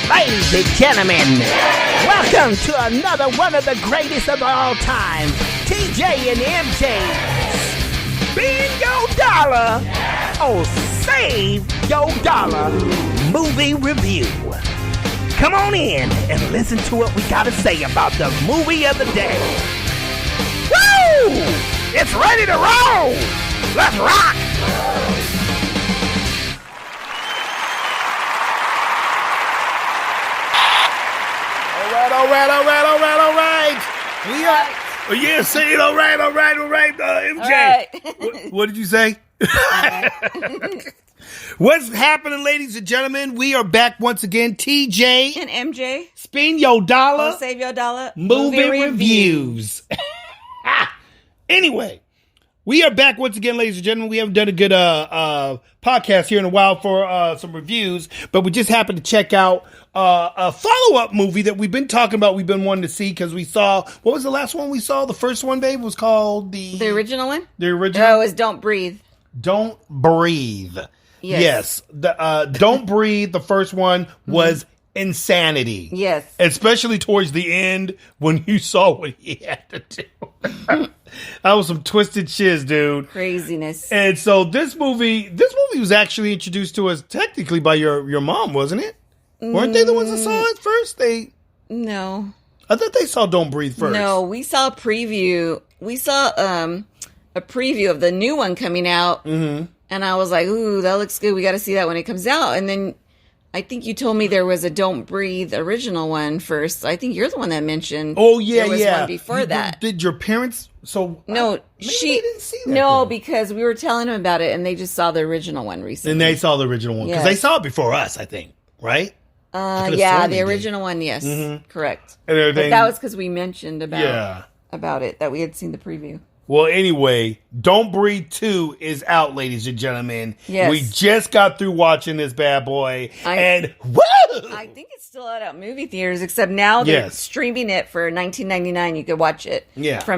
Ladies and gentlemen, welcome to another one of the greatest of all time, TJ and MJ. Spin your dollar or save your dollar movie review. Come on in and listen to what we gotta say about the movie of the day. Woo! It's ready to roll! Let's rock! All right. We are. Oh, yeah, say it. All right. MJ. All right. What did you say? What's happening, ladies and gentlemen? We are back once again. TJ and MJ. Spin your dollar. Or save your dollar. Movie reviews. Anyway, we are back once again, ladies and gentlemen. We haven't done a good podcast here in a while for some reviews, but we just happened to check out a follow-up movie that we've been talking about. We've been wanting to see because we saw, what was the last one we saw? The first one, babe, was called the original one? The original? Oh, it was Don't Breathe. Don't Breathe. Yes. The Don't Breathe, the first one, was insanity. Yes. Especially towards the end when you saw what he had to do. That was some twisted shiz, dude. Craziness. And so this movie was actually introduced to us technically by your mom, wasn't it? Weren't they the ones that saw it first? No. I thought they saw Don't Breathe first. No, we saw a preview. We saw a preview of the new one coming out. Mm-hmm. And I was like, ooh, that looks good. We got to see that when it comes out. And then I think you told me there was a Don't Breathe original one first. I think you're the one that mentioned. Oh, yeah, there was one before that. Did your parents? So no, they didn't see that. No, because we were telling them about it, and they just saw the original one recently. And they saw the original one because they saw it before us, I think, right? Yeah, the original one, yes, correct. And but that was because we mentioned about it, that we had seen the preview. Well, anyway, Don't Breathe 2 is out, ladies and gentlemen. Yes. We just got through watching this bad boy, and woo! I think it's still out at movie theaters, except now they're streaming it for $19.99. You could watch it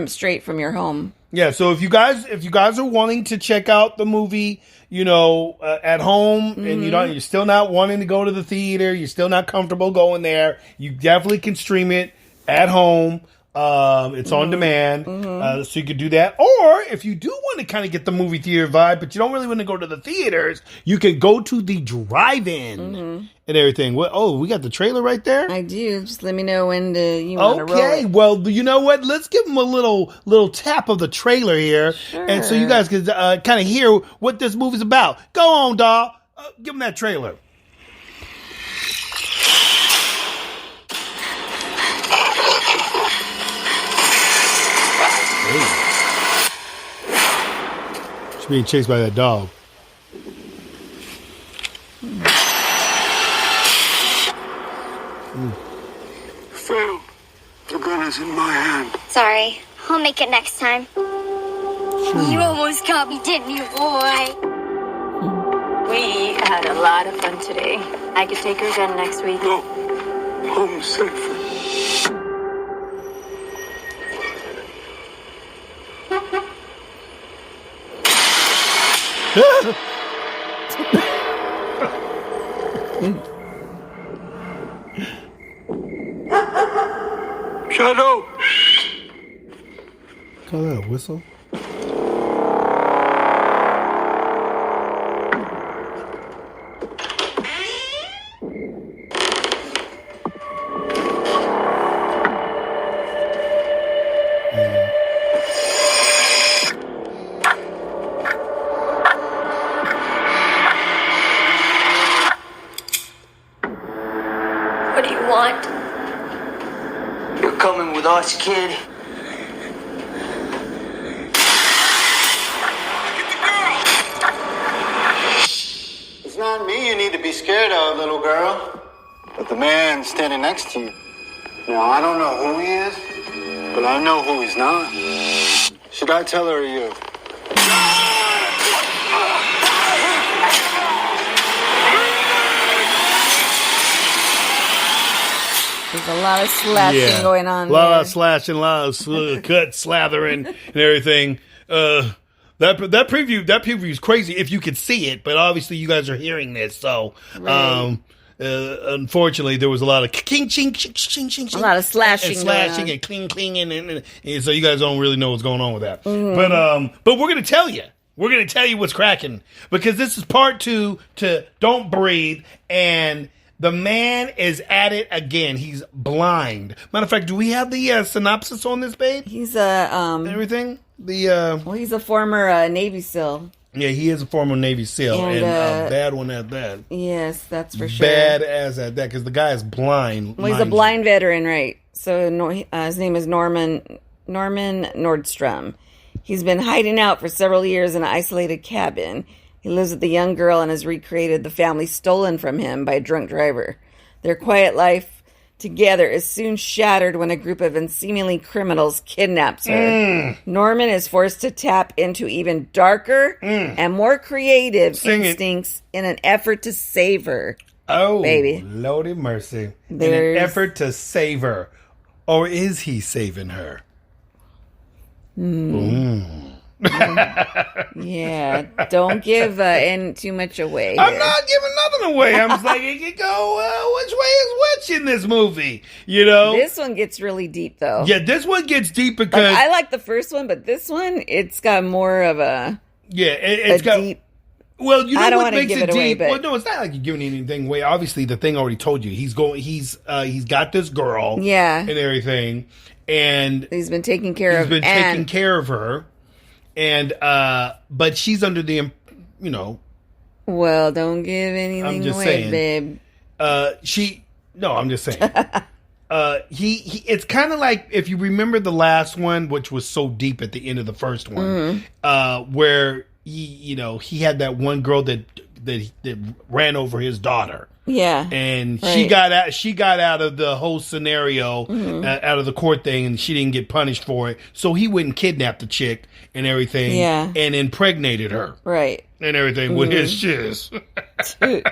straight from your home. Yeah, so if you guys are wanting to check out the movie, at home, and you're still not wanting to go to the theater, you're still not comfortable going there, you definitely can stream it at home. It's on demand, so you could do that. Or if you do want to kind of get the movie theater vibe, but you don't really want to go to the theaters, you can go to the drive-in and everything. We got the trailer right there. I do. Just let me know when you want to roll it. Okay, well, you know what? Let's give them a little tap of the trailer here, and so you guys can kind of hear what this movie's about. Go on, Doll. Give them that trailer. She's being chased by that dog. Phil, the gun is in my hand. Sorry. I'll make it next time. You almost got me, didn't you, boy? We had a lot of fun today. I could take her again next week. No, home safe. Shadow! Call that a whistle? What do you want? You're coming with us, kid. It's not me you need to be scared of, little girl, but the man standing next to you. Now, I don't know who he is, but I know who he's not. Should I tell her or you? There's a lot of slashing going on. A lot of slashing, a lot of cut, slathering, and everything. That preview is crazy if you could see it, but obviously you guys are hearing this, so right. unfortunately, there was a lot of king, ching, ching, ching, ching, A lot of slashing, and cling, cling, and so you guys don't really know what's going on with that. But we're gonna tell you. We're gonna tell you what's cracking because this is part 2 to Don't Breathe, and the man is at it again. He's blind. Matter of fact, do we have the synopsis on this, babe? He's Everything. he's a former Navy SEAL. Yeah, he is a former Navy SEAL, and a bad one at that. Yes, that's for sure. Bad as at that, because the guy is blind. Well, he's a blind veteran, right? So his name is Norman Nordstrom. He's been hiding out for several years in an isolated cabin. He lives with a young girl and has recreated the family stolen from him by a drunk driver. Their quiet life together is soon shattered when a group of seemingly criminals kidnaps her. Norman is forced to tap into even darker and more creative instincts in an effort to save her. Oh, baby. Lordy mercy. In an effort to save her. Or is he saving her? Yeah, don't give in too much away. I'm not giving nothing away. I'm just like, you go, which way is which in this movie? You know? This one gets really deep, though. Yeah, this one gets deep because... I like the first one, but this one, it's got more of a... Yeah, it's got... deep... Well, you know I don't what makes give it it away, deep? but... Well, no, it's not like you're giving anything away. Obviously, the thing already told you. He's got this girl. Yeah. And everything. And... He's been taking care of... He's been taking care of her. And, but she's under the, you know... Well, don't give anything I'm just away, saying, babe. I'm just saying. It's kind of like, if you remember the last one, which was so deep at the end of the first one, where he had that one girl that ran over his daughter. Yeah. And right. she got out of the whole scenario, out of the court thing, and she didn't get punished for it. So he went and kidnapped the chick and everything, and impregnated her. Right. And everything with his shiz. And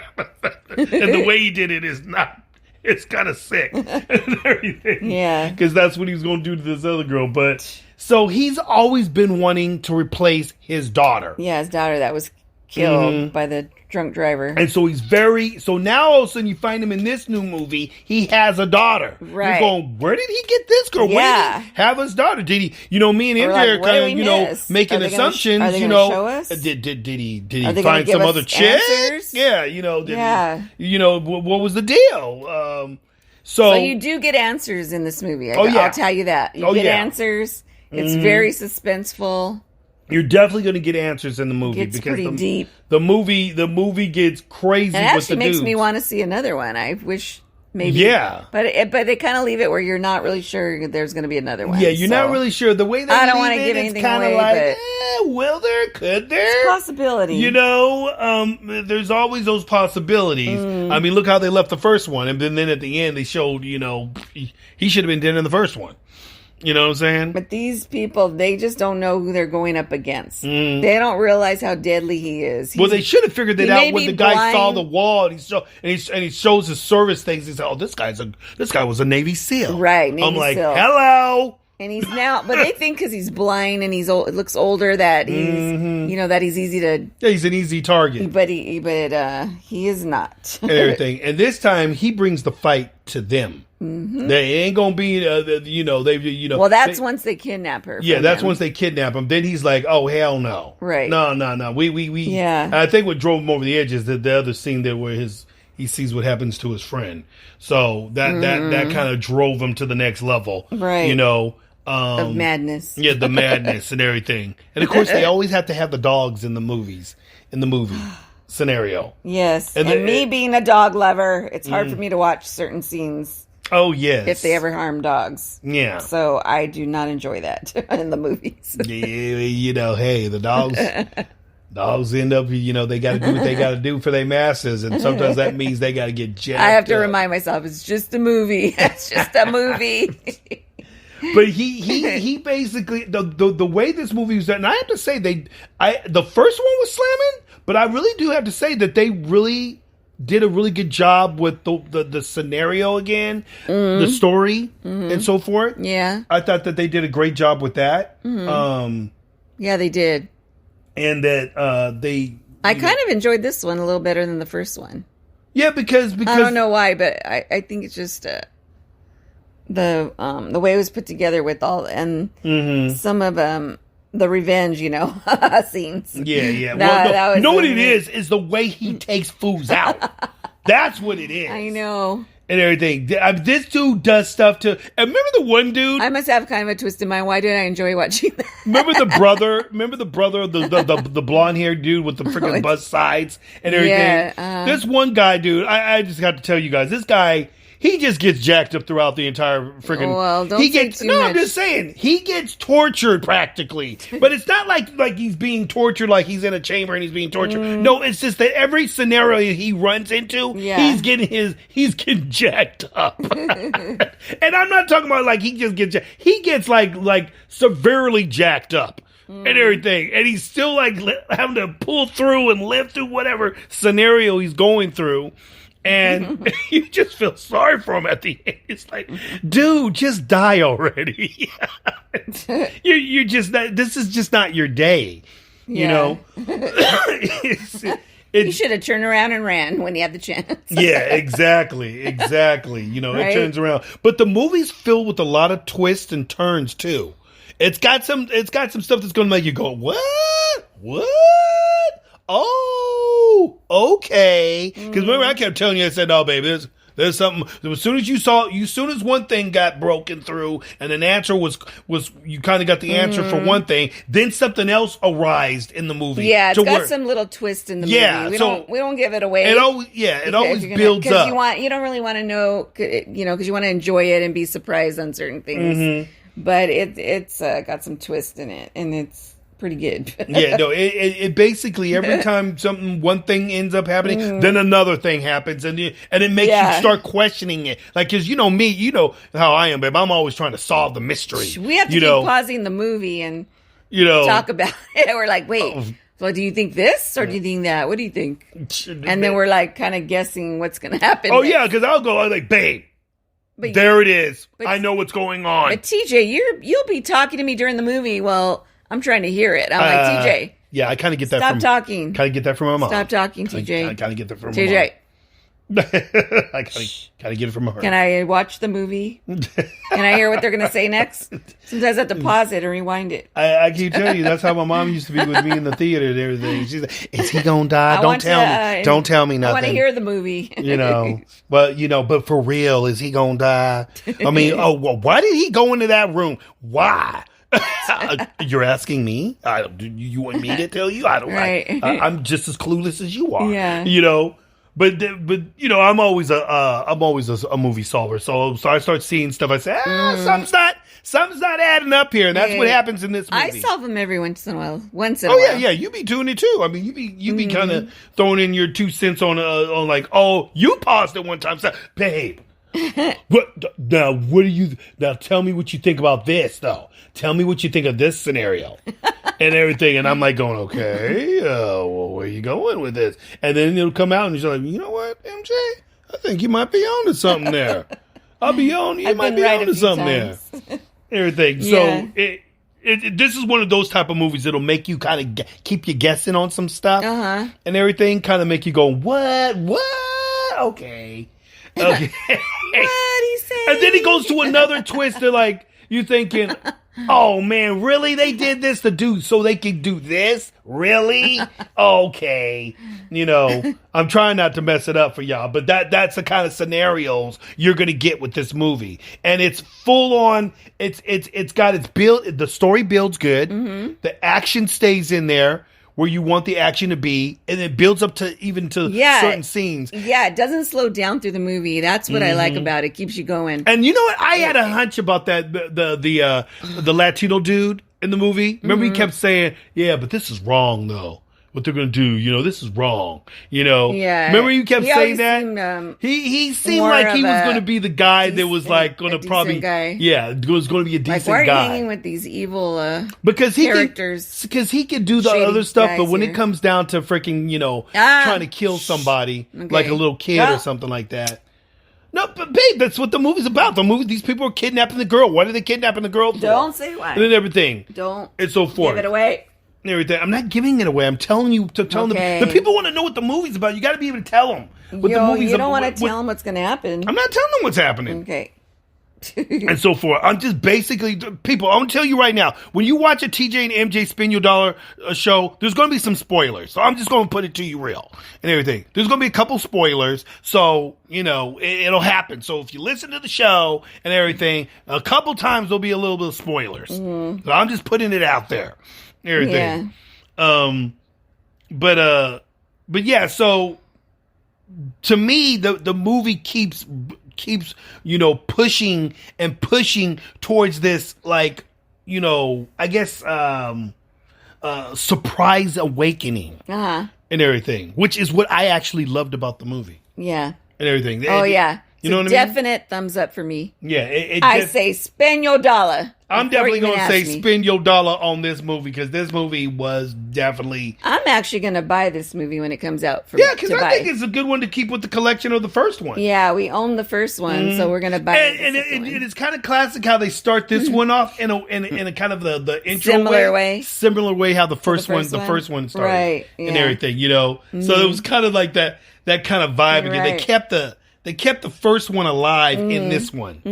the way he did it is not, it's kind of sick and everything. Yeah. Because that's what he was going to do to this other girl. But so he's always been wanting to replace his daughter. Yeah, his daughter that was killed by the drunk driver. And so so now all of a sudden you find him in this new movie, he has a daughter. Right. You're going, where did he get this girl? Where did he have his daughter? Did he, me and MJ are kind of, making assumptions, are they gonna show us? Did he find some other chick? Answers? Yeah, what was the deal? So you do get answers in this movie. I'll tell you that. You get answers. It's very suspenseful. You're definitely going to get answers in the movie It's because pretty deep. The movie gets crazy. And it with the actually makes dudes. me want to see another one. I wish maybe. Yeah. But they kind of leave it where you're not really sure there's going to be another one. Yeah, you're not really sure. The way they I don't want want to give anything away, like, will there? Could there? It's a possibility. There's always those possibilities. I mean, look how they left the first one, and then at the end they showed, he should have been dead in the first one. You know what I'm saying? But these people, they just don't know who they're going up against. They don't realize how deadly he is. Well, they should have figured that out when the guy saw the wall and he shows his service things. He said, "Oh, this guy was a Navy SEAL." Right. I'm like, "Hello." And he's now, but they think because he's blind and he's old, it looks older that he's, that he's easy to. Yeah, he's an easy target. But he is not. And everything. And this time he brings the fight to them. They ain't gonna be, Well, that's once they kidnap her. Yeah, that's once they kidnap him. Then he's like, "Oh hell no!" Right? No. We. Yeah. I think what drove him over the edge is the other scene there where he sees what happens to his friend. So that kind of drove him to the next level. Right. Of madness. Yeah, the madness and everything. And of course, they always have to have the dogs in the movie scenario. Yes, and me being a dog lover, it's hard for me to watch certain scenes. Oh, yes. If they ever harm dogs. Yeah. So I do not enjoy that in the movies. Hey, the dogs end up, they got to do what they got to do for their masters. And sometimes that means they got to get jacked I have to up. remind myself, it's just a movie. It's just a movie. But he basically, the way this movie was done, and I have to say, the first one was slamming, but I really do have to say that they really did a really good job with the scenario again, the story, and so forth. Yeah. I thought that they did a great job with that. Yeah, they did. And that I kind of enjoyed this one a little better than the first one. Yeah, because I don't know why, but I think it's just the way it was put together with all and some of the revenge, scenes. Yeah. That you know what amazing. it is the way he takes fools out. That's what it is. I know. And everything. This dude does stuff to. And remember the one dude? I must have kind of a twisted mind. Why did I enjoy watching that? Remember the brother? The blonde haired dude with the freaking bust sides and everything. Yeah, This one guy, dude. I just got to tell you guys, this guy. He just gets jacked up throughout the entire freaking. Well, don't say too much. I'm just saying he gets tortured practically, but it's not like he's being tortured like he's in a chamber and he's being tortured. No, it's just that every scenario he runs into, he's getting jacked up, and I'm not talking about like he just gets he gets like severely jacked up. And everything, and he's still like having to pull through and live through whatever scenario he's going through. And you just feel sorry for him at the end. It's like, dude, just die already. You're just not, this is just not your day. You know? You should have turned around and ran when you had the chance. Yeah, exactly. You know, right? It turns around. But the movie's filled with a lot of twists and turns too. It's got some stuff that's gonna make you go, what? Oh, okay. Because remember, I kept telling you, I said, "Oh, baby, there's something." As soon as one thing got broken through, and an answer was you kind of got the answer for one thing, then something else arose in the movie. Yeah, it's got some little twist in the movie. We don't give it away. It always builds up. You don't really want to know, because you want to enjoy it and be surprised on certain things. But it's got some twist in it, and it's pretty good. Yeah, no, it basically every time one thing ends up happening, then another thing happens, and it makes you start questioning it. Like, because you know me, you know how I am, babe. I'm always trying to solve the mystery. We have to keep pausing the movie and talk about it. We're like, wait. So do you think this or do you think that? What do you think? And then we're like kind of guessing what's going to happen. Oh, yeah, because I'm like, babe. But there it is. I know what's going on. But TJ, you'll be talking to me during the movie. Well, I'm trying to hear it. I'm like, TJ. Yeah, I kind of get that. Stop talking. Kind of get that from my mom. Stop talking, TJ. I kind of get that from TJ. my mom. I kind of get it from her. Can I watch the movie? Can I hear what they're going to say next? Sometimes I have to pause it and rewind it. I keep telling you, that's how my mom used to be with me in the theater and everything. She's like, "Is he gonna die? Don't tell me nothing. I want to hear the movie." But for real, is he gonna die? I mean, why did he go into that room? Why? You're asking me? You want me to tell you? I don't. Right. I'm just as clueless as you are. Yeah. But I'm always a movie solver. So I start seeing stuff. I say, something's not adding up here, and that's what happens in this movie. I solve them every once in a while. Yeah, you be doing it too. I mean, you be kind of throwing in your 2 cents on like, oh, you paused it one time, so, babe. Now tell me what you think about this though. Tell me what you think of this scenario and everything. And I'm like going, okay, where are you going with this? And then it'll come out and you're like, you know what, MJ? I think you might be on to something there. You might be on to something there. Everything. Yeah. So this is one of those type of movies that'll make you kind of keep you guessing on some stuff and everything, kind of make you go, what? Okay. What he say? And then he goes to another twist. They're like, you thinking, oh man, really? They did this to do so they could do this? Really? Okay. I'm trying not to mess it up for y'all, but that's the kind of scenarios you're gonna get with this movie. And it's full on, it's got its build, the story builds good, the action stays in there where you want the action to be, and it builds up to certain scenes. Yeah, it doesn't slow down through the movie. That's what I like about it. It keeps you going. And you know what? I had a hunch about that, the Latino dude in the movie. Remember he kept saying, yeah, but this is wrong, though. What they're going to do, this is wrong. Yeah. Remember you kept saying that? He seemed like he was going to be the guy that was like going to probably, guy. Yeah, was going to be a decent guy. Why are you hanging with these evil characters? Because he could do the other stuff, but when it comes down to freaking, trying to kill somebody, like a little kid or something like that. No, but babe, that's what the movie's about. These people are kidnapping the girl. Why are they kidnapping the girl for? Don't say why. And then everything. Don't. And so forth. Give it away. and everything. I'm not giving it away. I'm telling you the people want to know what the movie's about. You got to be able to tell them what the movie's about. You don't want to tell them what's going to happen. I'm not telling them what's happening. Okay. And so forth. I'm just basically, people, I'm going to tell you right now, when you watch a TJ and MJ Spin Your Dollar show, there's going to be some spoilers. So I'm just going to put it to you real and everything. There's going to be a couple spoilers. So, it'll happen. So if you listen to the show and everything, a couple times there'll be a little bit of spoilers. Mm-hmm. So I'm just putting it out there and everything. Yeah. But yeah, so to me, the movie keeps pushing towards this, like, I guess surprise awakening and everything, which is what I actually loved about the movie. Yeah. And everything. Yeah. You know what I mean? Definite thumbs up for me. Yeah. I say spend your dollar. I'm definitely going to say spend your dollar on this movie, because this movie was definitely... I'm actually going to buy this movie when it comes out. Because I think it's a good one to keep with the collection of the first one. Yeah, we own the first one, so we're going to buy it. And it's kind of classic how they start this one off in a kind of the intro similar way how the first one started, right? Yeah. And everything, So it was kind of like that kind of vibe again. Right. They kept the first one alive in this one,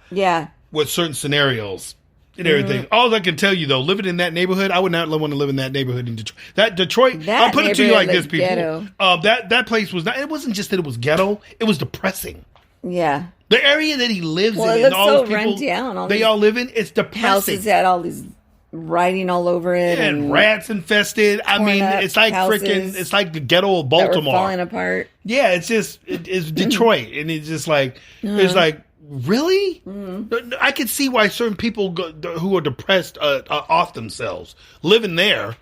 Yeah. With certain scenarios and everything. All I can tell you, though, living in that neighborhood, I would not want to live in that neighborhood in Detroit. I'll put it to you like this, people. Ghetto. That place was not. It wasn't just that it was ghetto. It was depressing. Yeah. The area that he lives in, it and all so those people run down. They all live in, it's depressing. Houses had all these writing all over it, and rats infested. I mean, it's like freaking. It's like the ghetto of Baltimore, that were falling apart. Yeah, it's Detroit, and it's just like it's like. Really? I can see why certain people who are depressed off themselves living there.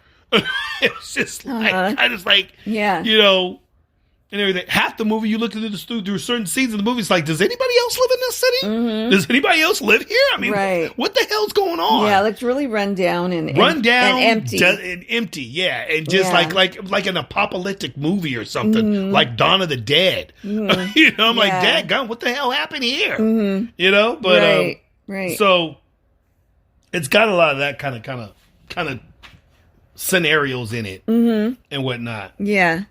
It's just like, I just like, and everything. Half the movie you look through certain scenes of the movie, it's like, does anybody else live in this city? Mm-hmm. Does anybody else live here? I mean, what the hell's going on? Yeah, it looks really run down and empty. And empty, yeah. And just like an apocalyptic movie or something, like Dawn of the Dead. Mm-hmm. I'm like, dadgum, what the hell happened here? Mm-hmm. But right. So it's got a lot of that kind of scenarios in it and whatnot. Yeah.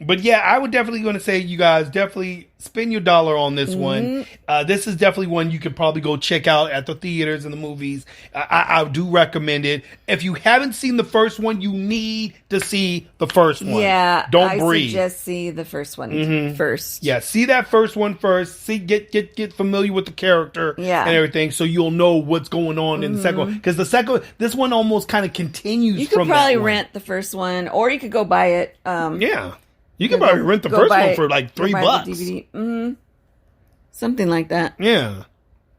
But yeah, I would definitely going to say, you guys, definitely spend your dollar on this one. This is definitely one you could probably go check out at the theaters and the movies. I do recommend it. If you haven't seen the first one, you need to see the first one. Yeah, don't breathe. I suggest see the first one first. Yeah, see that first one first. Get familiar with the character and everything, so you'll know what's going on in the second one. Because this one almost kind of continues. You could probably rent the first one, or you could go buy it. You can probably rent the first one for like $3. DVD. Something like that. Yeah.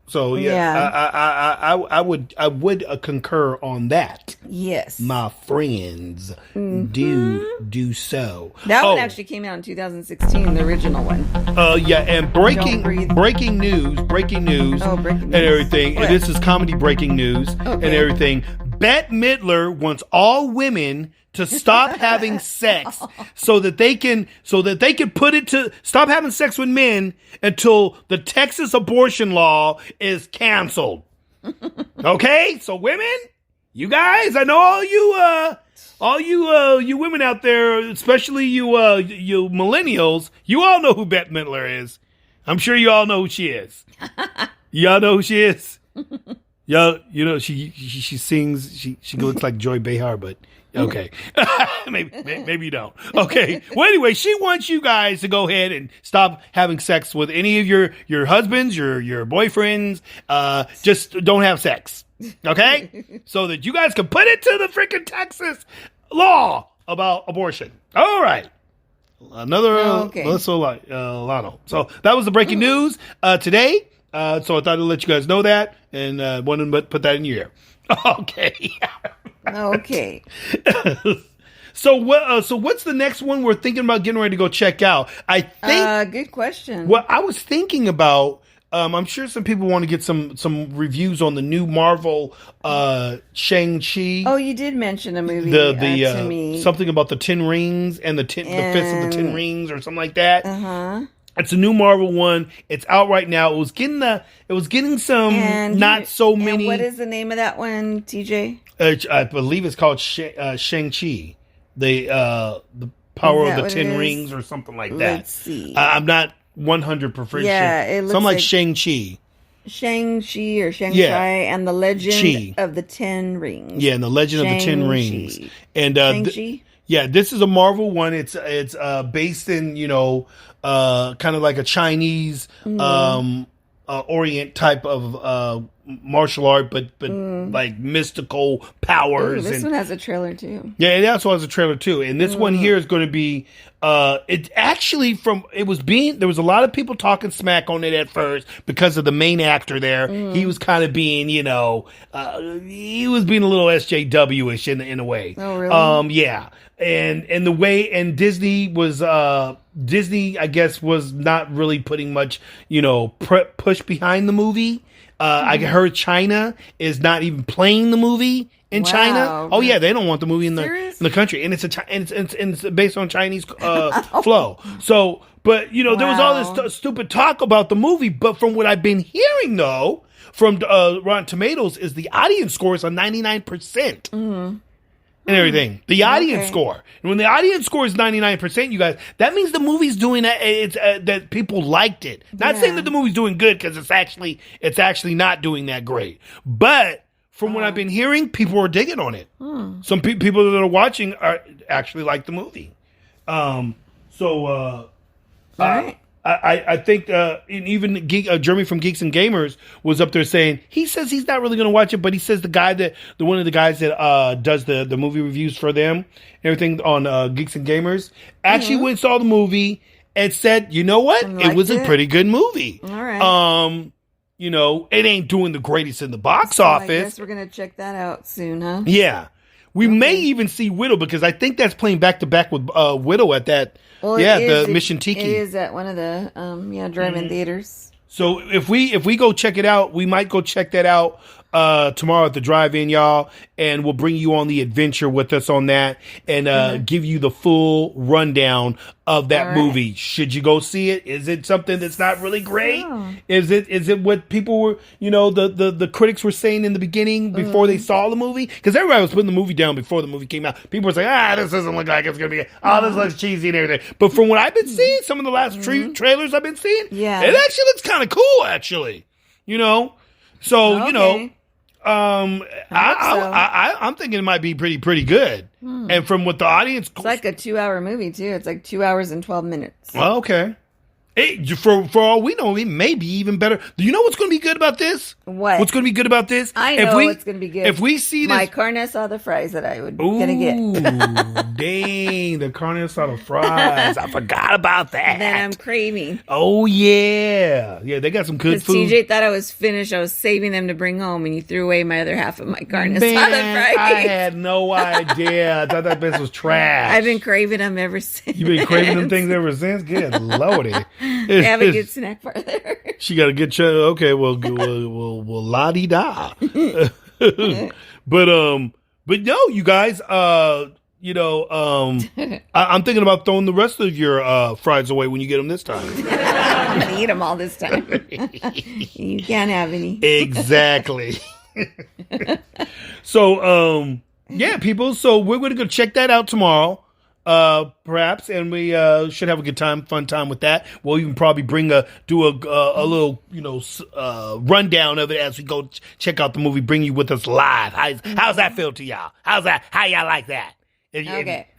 So I would concur on that. Yes, my friends, do so. That one actually came out in 2016, the original one. And breaking news. And everything. And this is comedy breaking news and everything. Bette Midler wants all women to stop having sex so that they can put it to stop having sex with men until the Texas abortion law is canceled. Okay? So women, you guys, I know all you women out there, especially you millennials, you all know who Bette Midler is. I'm sure you all know who she is. Y'all know who she is? Y'all, she sings, she looks like Joy Behar, but okay. maybe you don't. Okay. Well, anyway, she wants you guys to go ahead and stop having sex with any of your husbands, your boyfriends. Just don't have sex. Okay? So that you guys can put it to the freaking Texas law about abortion. All right. Another Alyssa Lano. So that was the breaking news today. So I thought I'd let you guys know that and wanted to put that in your ear. Okay. Okay. So what's the next one we're thinking about getting ready to go check out? I think. Good question. What I was thinking about. I'm sure some people want to get some reviews on the new Marvel Shang-Chi. Oh, you did mention a movie to me. Something about the 10 rings and the fist of the 10 rings or something like that. It's a new Marvel one. It's out right now. It was getting some not so many. And what is the name of that one, TJ? I believe it's called Shang-Chi. The Power of the Ten Rings or something like that. Let's see. I'm not 100% sure. Yeah, it looks something like like Shang-Chi. Shang-Chi or Shang-Chi and the Legend of the Ten Rings. Yeah, and the Legend of the Ten Rings. And Shang-Chi? This is a Marvel one. It's based in, kind of like a Chinese Orient type of martial art, but like mystical powers. Ooh, this one has a trailer too. Yeah, it also has a trailer too. And this one here is going to be it actually there was a lot of people talking smack on it at first because of the main actor there. He was kind of being, he was being a little SJW-ish in a way. Oh, really? Yeah. And the way Disney was Disney, I guess, was not really putting much, push behind the movie. I heard China is not even playing the movie in China. Oh yeah, they don't want the movie in the country, and it's based on Chinese flow. So, but there was all this stupid talk about the movie. But from what I've been hearing, though, from Rotten Tomatoes, is the audience score is on 99%. And everything. The audience score. And when the audience score is 99%, you guys, that means the movie's doing that. It's that people liked it. Not saying that the movie's doing good, because it's actually not doing that great. But from what I've been hearing, people are digging on it. Some people that are watching actually like the movie. All right. I think even Jeremy from Geeks and Gamers was up there saying he says he's not really going to watch it, but he says one of the guys that does the movie reviews for them, everything on Geeks and Gamers, actually went and saw the movie and said, you know what, it was a pretty good movie. All right. It ain't doing the greatest in the box office. I guess we're going to check that out soon, huh? Yeah. We may even see Widow, because I think that's playing back to back with Widow at that. The Mission Tiki. It is at one of the drive-in theaters. So if we go check it out, we might go check that out tomorrow at the drive-in, y'all, and we'll bring you on the adventure with us on that and give you the full rundown of that movie. Should you go see it? Is it something that's not really great? Oh. Is it what people were, the critics were saying in the beginning before they saw the movie? Because everybody was putting the movie down before the movie came out. People were saying, this doesn't look like it's going to be, this looks cheesy and everything. But from what I've been seeing, some of the last trailers I've been seeing, it actually looks kind of cool, actually. So, I'm thinking it might be pretty good. And from what the audience... It's like a 2-hour movie, too. It's like 2 hours and 12 minutes. Well, okay. For all we know, it may be even better. Do you know what's going to be good about this? What? What's going to be good about this? I know what's going to be good. If we see this... My carne asada fries that I would going to get. Dang, the carne asada fries. I forgot about that. Then I'm craving. Oh, yeah. Yeah, they got some good food. TJ thought I was finished. I was saving them to bring home, and you threw away my other half of my carne asada fries. I had no idea. I thought that bitch was trash. I've been craving them ever since. You've been craving them things ever since? Good lordy. They have a good snack bar there. She got a good okay, well la-di-da. But no, you guys, I'm thinking about throwing the rest of your fries away when you get them this time. I'm going to eat them all this time. You can't have any. Exactly. So, people, so we're going to go check that out tomorrow. Perhaps, and we should have a good fun time with that. We'll even probably do a little, rundown of it as we go check out the movie. Bring you with us live. How's that feel to y'all? How y'all like that?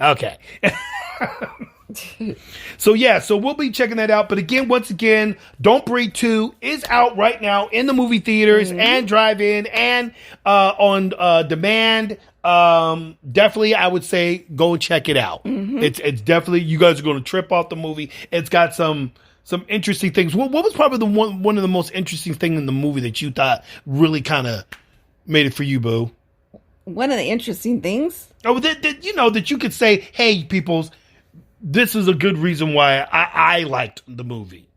Okay. So we'll be checking that out. But once again, Don't Breathe 2 is out right now in the movie theaters and drive-in and on demand. Definitely, I would say go check it out. It's definitely, you guys are going to trip off the movie. It's got some interesting things. What was probably the one of the most interesting thing in the movie that you thought really kind of made it for you, boo? One of the interesting things? Oh, that you could say, hey, peoples, this is a good reason why I liked the movie.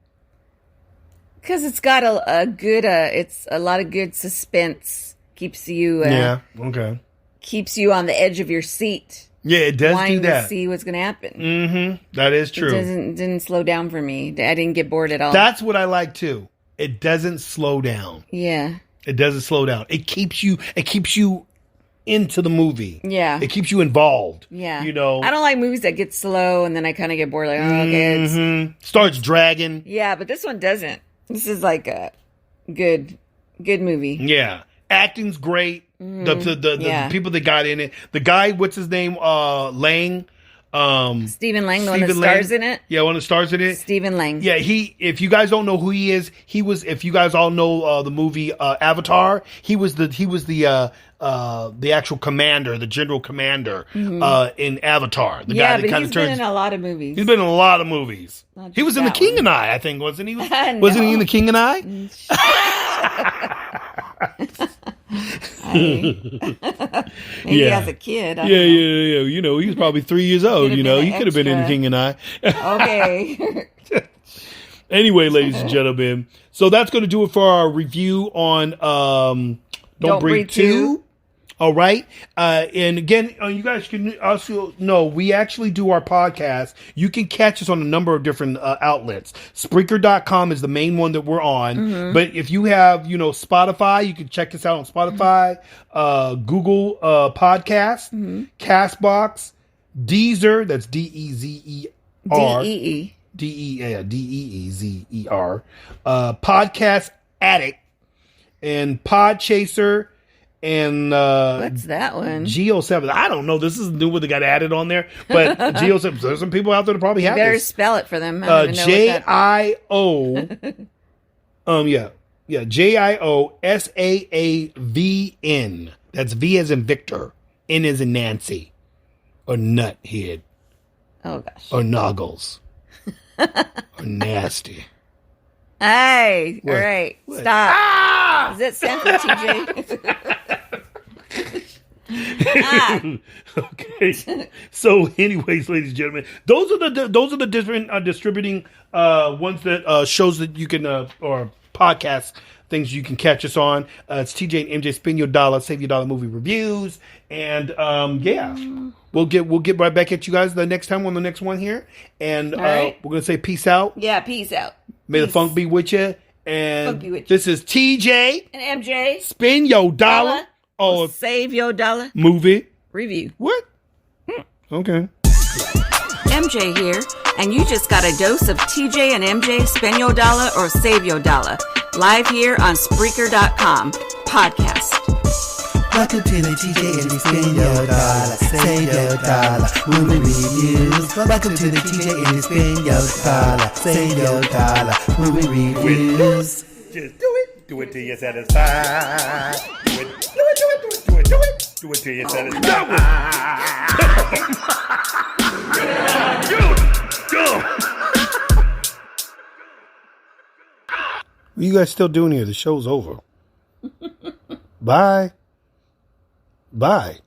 Because it's got it's a lot of good suspense. Keeps you, okay. Keeps you on the edge of your seat Yeah, it does do wanting that. to see what's going to happen. Mm-hmm. That is true. It didn't slow down for me. I didn't get bored at all. That's what I like too. It doesn't slow down. Yeah. It doesn't slow down. It keeps you into the movie. Yeah. It keeps you involved. Yeah. You know. I don't like movies that get slow and then I kind of get bored. Like, oh, okay. Starts dragging. Yeah, but this one doesn't. This is like a good movie. Yeah. Acting's great. The people that got in it. The guy, what's his name? Lang. Stephen Lang, the one that stars in it. Yeah, one that stars in it. Stephen Lang. Yeah, if you guys don't know who he is, he was. If you guys all know the movie Avatar, he was the actual commander, the general commander in Avatar. The guy that kind of turns. He's been in a lot of movies. He's been in a lot of movies. He was in The King and I think, wasn't he? No. Wasn't he in The King and I? Maybe as a kid. Yeah. You know, he was probably 3 years old. You know, he could have been in The King and I. Okay. Anyway, ladies and gentlemen, so that's going to do it for our review on Don't Breathe 2. All right. And again, you guys can also know we actually do our podcast. You can catch us on a number of different outlets. Spreaker.com is the main one that we're on. But if you have, Spotify, you can check us out on Spotify, Google Podcast, Castbox, Deezer, that's Deezer. Deezer. Podcast Addict, and Podchaser. And what's that one? Geo7. I don't know. This is new one that got added on there. But Geo7. There's some people out there that probably have better this. Spell it for them. I don't even know JIO. JIOSAAVN. That's V as in Victor. N as in Nancy. Or Nuthead. Oh gosh. Or Noggles. Or Nasty. Hey, What? all right, What? stop. Does it stand for TJ? Okay. So, anyways, ladies and gentlemen, those are the different distributing ones that shows that you can or podcast things you can catch us on. It's TJ and MJ Spin Your Dollar, Save Your Dollar movie reviews, and we'll get right back at you guys the next time on the next one here, and right. we're gonna say peace out. Yeah, peace out. May the funk be with you. And this is TJ and MJ. Spin Your Dollar. Or Save Your Dollar movie review. What? Okay. MJ here, and you just got a dose of TJ and MJ Spin Your Dollar or Save Your Dollar. Live here on Spreaker.com. Podcast. Welcome to the TJ and Spin Your Dollar, Save Your Dollar movie reviews. Welcome to the TJ and Spin Your Dollar, Save Your Dollar movie reviews. Just do it. Do it till you're satisfied. Do it till you're satisfied. What are you guys still doing here? The show's over. Bye. Bye.